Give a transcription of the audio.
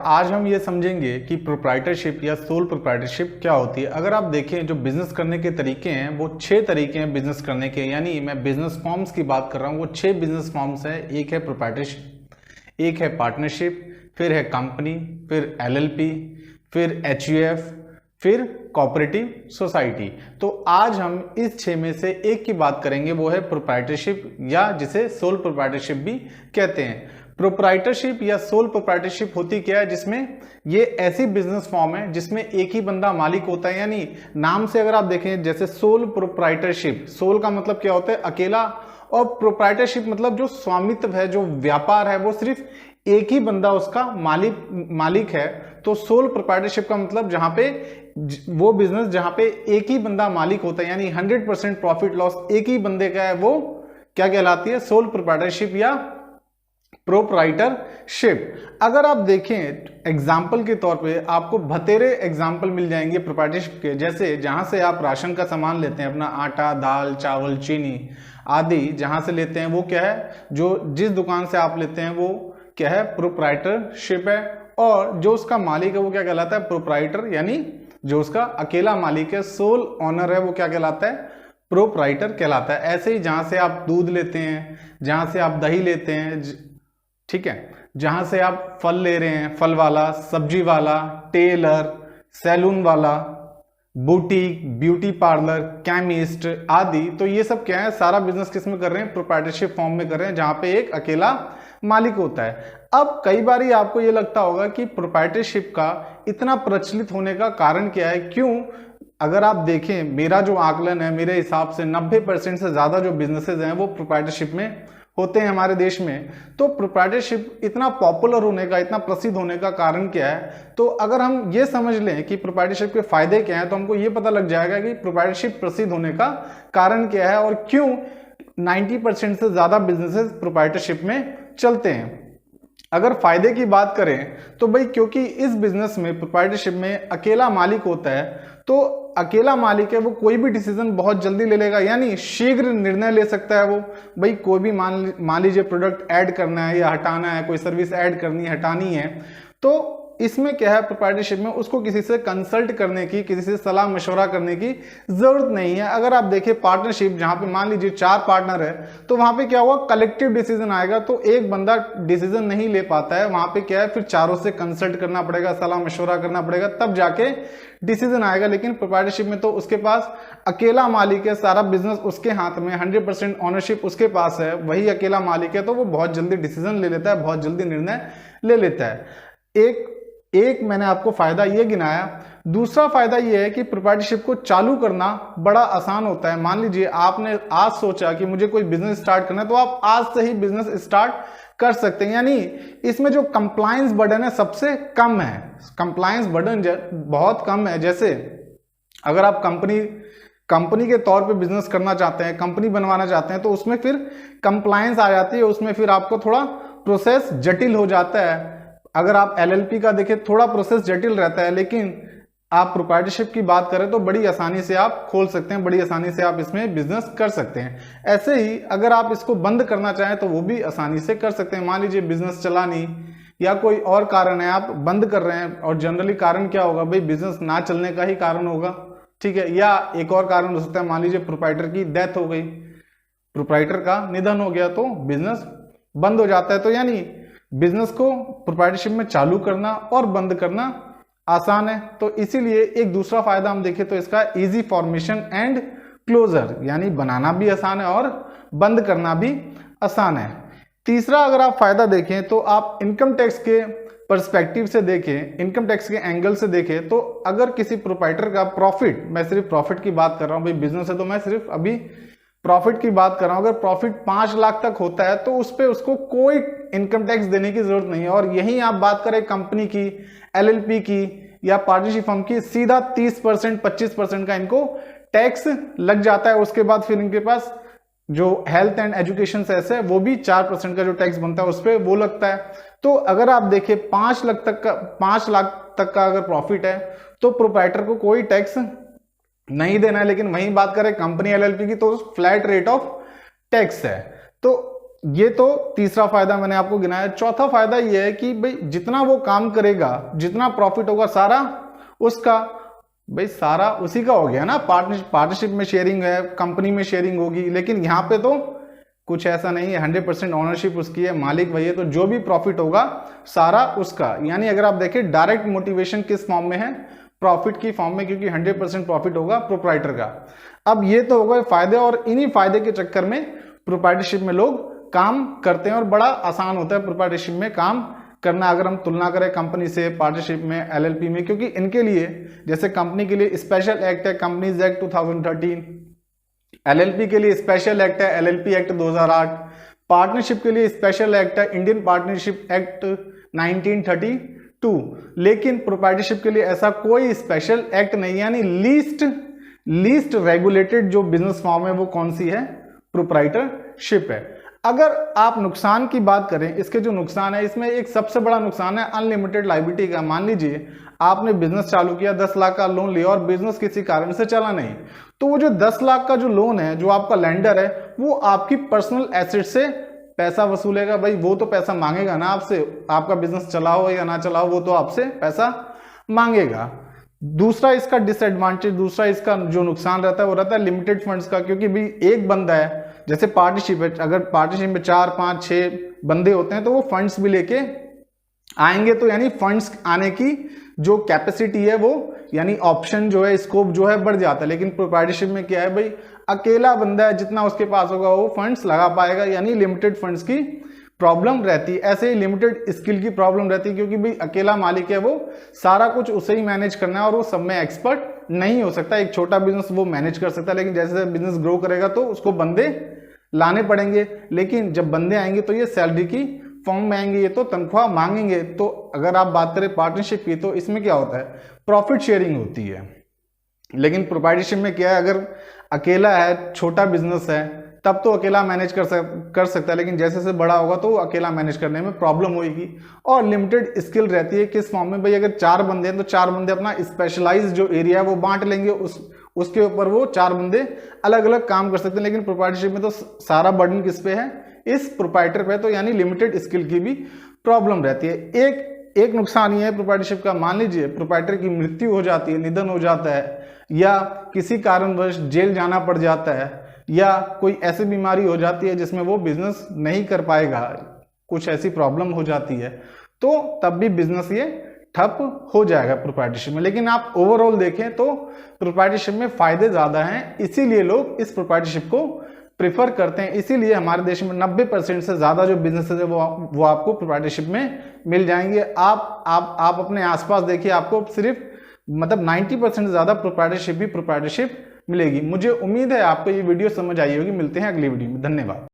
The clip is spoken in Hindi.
आज हम ये समझेंगे कि प्रोप्राइटरशिप या सोल प्रोप्राइटरशिप क्या होती है। अगर आप देखें जो बिजनेस करने के तरीके हैं वो 6 तरीके हैं बिजनेस करने के, यानी मैं बिजनेस फॉर्म्स की बात कर रहा हूँ। वो 6 बिजनेस फॉर्म्स हैं। एक है प्रोप्राइटरशिप, एक है पार्टनरशिप, फिर है कंपनी, फिर एलएलपी, फिर एचयूएफ, फिर कोऑपरेटिव सोसाइटी। तो आज हम इस 6 में से एक की बात करेंगे, वो है प्रोप्राइटरशिप या जिसे सोल प्रोप्राइटरशिप भी कहते हैं। प्रोप्राइटरशिप या सोल प्रोप्राइटरशिप होती क्या है, जिसमें ये ऐसी बिजनेस फॉर्म है जिसमें एक ही बंदा मालिक होता है। यानी नाम से अगर आप देखें, जैसे सोल प्रोप्राइटरशिप, सोल का मतलब क्या होता है, अकेला, और प्रोप्राइटरशिप मतलब जो स्वामित्व है, जो व्यापार है, वो सिर्फ एक ही बंदा उसका मालिक है। तो सोल प्रोप्राइटरशिप का मतलब जहां पे वो बिजनेस जहां पे एक ही बंदा मालिक होता है, यानी 100% प्रॉफिट लॉस एक ही बंदे का है, वो क्या कहलाती है, सोल प्रोप्राइटरशिप या प्रोप्राइटरशिप। अगर आप देखें एग्जाम्पल के तौर पे आपको बतेरे एग्जाम्पल मिल जाएंगे प्रोप्राइटरशिप के, जैसे जहां से आप राशन का सामान लेते हैं, अपना आटा, दाल, चावल, चीनी आदि जहां से लेते हैं, वो क्या है, जो जिस दुकान से आप लेते हैं वो क्या है, प्रोप्राइटरशिप है। और जो उसका मालिक है वो क्या कहलाता है, प्रोप्राइटर, यानी जो उसका अकेला मालिक है, सोल ऑनर है, वो क्या कहलाता है, प्रोप्राइटर कहलाता है। ऐसे ही जहां से आप दूध लेते हैं, जहां से आप दही लेते हैं, ठीक है, जहां से आप फल ले रहे हैं, फल वाला, सब्जी वाला, टेलर, सैलून वाला, बुटीक, ब्यूटी पार्लर, केमिस्ट आदि, तो ये सब क्या है, सारा बिजनेस किस में कर रहे हैं, प्रोप्राइटरशिप फॉर्म में कर रहे हैं, जहां पे एक अकेला मालिक होता है। अब कई बार आपको ये लगता होगा कि प्रोप्राइटरशिप का इतना प्रचलित होने का कारण क्या है, क्यों? अगर आप देखें, मेरा जो आकलन है, मेरे हिसाब से 90% से ज्यादा जो बिजनेसेस हैं वो प्रोप्राइटरशिप में होते हैं हमारे देश में। तो प्रोप्राइटरशिप इतना पॉपुलर होने का, इतना प्रसिद्ध होने का कारण क्या है? तो अगर हम ये समझ लें कि प्रोप्राइटरशिप के फायदे क्या हैं, तो हमको ये पता लग जाएगा कि प्रोप्राइटरशिप प्रसिद्ध होने का कारण क्या है और क्यों 90% से ज्यादा बिजनेसेस प्रोप्राइटरशिप में चलते हैं। अगर फायदे की बात करें तो भाई, क्योंकि इस बिजनेस में, प्रोप्राइटरशिप में अकेला मालिक होता है, तो अकेला मालिक है, वो कोई भी डिसीजन बहुत जल्दी ले लेगा, यानी शीघ्र निर्णय ले सकता है। वो भाई कोई भी मान लीजिए प्रोडक्ट ऐड करना है या हटाना है, कोई सर्विस ऐड करनी है, हटानी है, तो इसमें क्या है, प्रोप्राइटरशिप में उसको किसी से कंसल्ट करने की, किसी से सलाह मशवरा करने की जरूरत नहीं है। अगर आप देखें पार्टनरशिप, जहां पे मान लीजिए 4 पार्टनर है, तो वहां पे क्या हुआ, कलेक्टिव डिसीजन आएगा, तो एक बंदा डिसीजन नहीं ले पाता है, वहां पे क्या है, फिर चारों से कंसल्ट करना पड़ेगा, सलाह मशवरा करना पड़ेगा, तब जाके डिसीजन आएगा। लेकिन प्रोप्राइटरशिप में तो उसके पास अकेला मालिक है, सारा बिजनेस उसके हाथ में, 100% ऑनरशिप उसके पास है, वही अकेला मालिक है, तो वो बहुत जल्दी डिसीजन ले लेता है, बहुत जल्दी निर्णय ले लेता है। एक मैंने आपको फायदा ये गिनाया। दूसरा फायदा ये है कि प्रोप्राइटरशिप को चालू करना बड़ा आसान होता है। मान लीजिए आपने आज सोचा कि मुझे कोई बिजनेस स्टार्ट करना है, तो आप आज से ही बिजनेस स्टार्ट कर सकते हैं। यानी इसमें जो कंप्लायंस बर्डन है सबसे कम है, कंप्लायंस बर्डन बहुत कम है। जैसे अगर आप कंपनी के तौर पे बिजनेस करना चाहते हैं, कंपनी बनवाना चाहते हैं, तो उसमें फिर कंप्लायंस आ जाती है, उसमें फिर आपको थोड़ा प्रोसेस जटिल हो जाता है। अगर आप एलएलपी का देखें, थोड़ा प्रोसेस जटिल रहता है, लेकिन आप प्रोप्राइटरशिप की बात करें तो बड़ी आसानी से आप खोल सकते हैं, बड़ी आसानी से आप इसमें बिजनेस कर सकते हैं। ऐसे ही अगर आप इसको बंद करना चाहें तो वो भी आसानी से कर सकते हैं। मान लीजिए बिजनेस चला नहीं या कोई और कारण है, आप बंद कर रहे हैं, और जनरली कारण क्या होगा भाई, बिजनेस ना चलने का ही कारण होगा, ठीक है, या एक और कारण हो सकता है, मान लीजिए प्रोप्राइटर की डेथ हो गई, प्रोप्राइटर का निधन हो गया, तो बिजनेस बंद हो जाता है। तो यानी बिजनेस को प्रोप्राइटरशिप में चालू करना और बंद करना आसान है। तो इसीलिए एक दूसरा फायदा हम देखें तो इसका इजी फॉर्मेशन एंड क्लोजर, यानी बनाना भी आसान है और बंद करना भी आसान है। तीसरा अगर आप फायदा देखें तो आप इनकम टैक्स के पर्सपेक्टिव से देखें, इनकम टैक्स के एंगल से देखें, तो अगर किसी प्रोप्राइटर का प्रॉफिट, मैं सिर्फ प्रॉफिट की बात कर रहा हूं भाई, बिजनेस है तो मैं सिर्फ अभी प्रॉफिट की बात कर रहा हूं, अगर प्रॉफिट 5 लाख तक होता है तो उस पे उसको कोई इनकम टैक्स देने की जरूरत नहीं है। और यही आप बात करें कंपनी की, एलएलपी की या पार्टनरशिप फर्म की, सीधा 30% 25% का इनको टैक्स लग जाता है। उसके बाद फिर इनके पास जो हेल्थ एंड एजुकेशन सेस है, वो भी 4% का जो टैक्स बनता है उस पर वो लगता है। तो अगर आप देखें 5 लाख तक का अगर प्रॉफिट है तो प्रोप्राइटर को कोई टैक्स नहीं देना है। लेकिन वहीं बात करें कंपनी एलएलपी की, तो फ्लैट रेट ऑफ टैक्स है। तो ये तो तीसरा फायदा मैंने आपको गिनाया। चौथा फायदा ये है कि भाई जितना वो काम करेगा, जितना प्रॉफिट होगा सारा उसका, भाई सारा उसी का हो गया ना। पार्टनरशिप में शेयरिंग है, कंपनी में शेयरिंग होगी, लेकिन यहाँ पे तो कुछ ऐसा नहीं है, 100% ओनरशिप उसकी है, मालिक वही है, तो जो भी प्रॉफिट होगा सारा उसका। यानी अगर आप देखें डायरेक्ट मोटिवेशन किस फॉर्म में है, प्रॉफिट की फॉर्म में, क्योंकि 100% प्रॉफिट होगा प्रोप्राइटर का। अब ये तो हो गए फायदे, और इन्हीं फायदे के चक्कर में प्रोप्राइटरशिप में लोग काम करते हैं और बड़ा आसान होता है प्रोप्राइटरशिप में काम करना, अगर हम तुलना करें कंपनी से, पार्टनरशिप में, एलएलपी में। क्योंकि इनके लिए, जैसे कंपनी के लिए स्पेशल एक्ट है कंपनीज एक्ट 2013, एलएलपी के लिए स्पेशल एक्ट है एलएलपी एक्ट 2008, पार्टनरशिप के लिए स्पेशल एक्ट है इंडियन पार्टनरशिप एक्ट 1932। लेकिन प्रोप्राइटरशिप के लिए ऐसा कोई स्पेशल एक्ट नहीं है। यानी लीस्ट रेगुलेटेड जो बिजनेस फॉर्म है वो कौन सी है, प्रोप्राइटरशिप है। अगर आप नुकसान की बात करें, इसके जो नुकसान है, इसमें एक सबसे बड़ा नुकसान है अनलिमिटेड लायबिलिटी का। मान लीजिए आपने बिजनेस चालू किया, 10 लाख का लोन लिया और बिजनेस किसी कारण से चला नहीं, तो वो जो 10 लाख का जो लोन है, जो आपका लेंडर है, वो आपकी पर्सनल एसेट से पैसा वसूलेगा। भाई वो तो पैसा मांगेगा ना आपसे, आपका बिजनेस चला हो या ना चला हो, वो तो आपसे पैसा मांगेगा। दूसरा इसका डिसएडवांटेज, दूसरा इसका जो नुकसान रहता है वो रहता है लिमिटेड फंड्स का। क्योंकि भाई एक बंदा है, जैसे पार्टनरशिप है, अगर पार्टनरशिप में 4, 5, 6 बंदे होते हैं तो वो फंड्स भी लेके आएंगे, तो यानी फंड्स आने की जो कैपेसिटी है वो, यानी ऑप्शन जो है, स्कोप जो है बढ़ जाता है। लेकिन प्रोप्राइटरशिप में क्या है भाई, अकेला बंदा है, जितना उसके पास होगा वो फंड्स लगा पाएगा, यानी लिमिटेड फंड्स की प्रॉब्लम रहती है। ऐसे ही लिमिटेड स्किल की प्रॉब्लम रहती है, क्योंकि भाई अकेला मालिक है, वो सारा कुछ उसे ही मैनेज करना है और वो सब में एक्सपर्ट नहीं हो सकता। एक छोटा बिजनेस वो मैनेज कर सकता है, लेकिन जैसे जैसे बिजनेस ग्रो करेगा तो उसको बंदे लाने पड़ेंगे। लेकिन जब बंदे आएंगे तो ये सैलरी की फॉर्म में आएंगे, ये तो तनख्वाह मांगेंगे। तो अगर आप बात करें पार्टनरशिप की, तो इसमें क्या होता है, प्रॉफिट शेयरिंग होती है। लेकिन प्रोप्राइटरशिप में क्या है, अगर अकेला है, छोटा बिजनेस है, तब तो अकेला मैनेज कर सकता है, लेकिन जैसे जैसे बड़ा होगा तो अकेला मैनेज करने में प्रॉब्लम होगी। और लिमिटेड स्किल रहती है किस फॉर्म में, भाई अगर 4 बंदे हैं तो 4 बंदे अपना स्पेशलाइज जो एरिया है वो बांट लेंगे, उसके ऊपर वो 4 बंदे अलग अलग काम कर सकते हैं। लेकिन प्रोप्राइटरशिप में तो सारा बर्डन किस पे है, इस प्रोप्राइटर पे, तो यानी लिमिटेड स्किल की भी प्रॉब्लम रहती है। एक नुकसान ये है प्रोप्राइटरशिप का, मान लीजिए प्रोप्राइटर की मृत्यु हो जाती है, निधन हो जाता है, या किसी कारणवश जेल जाना पड़ जाता है, या कोई ऐसी बीमारी हो जाती है जिसमें वो बिजनेस नहीं कर पाएगा, कुछ ऐसी प्रॉब्लम हो जाती है, तो तब भी बिजनेस ये ठप हो जाएगा प्रोप्राइटरशिप में। लेकिन आप ओवरऑल देखें तो प्रोप्राइटरशिप में फायदे ज्यादा हैं, इसीलिए लोग इस प्रोप्राइटरशिप को प्रेफर करते हैं। इसीलिए हमारे देश में 90% से ज्यादा जो बिजनेसेस है वो आपको प्रोप्राइटरशिप में मिल जाएंगे। आप अपने आसपास देखिए, आपको सिर्फ मतलब 90% से ज्यादा प्रोप्राइटरशिप मिलेगी। मुझे उम्मीद है आपको ये वीडियो समझ आई होगी। मिलते हैं अगली वीडियो में, धन्यवाद।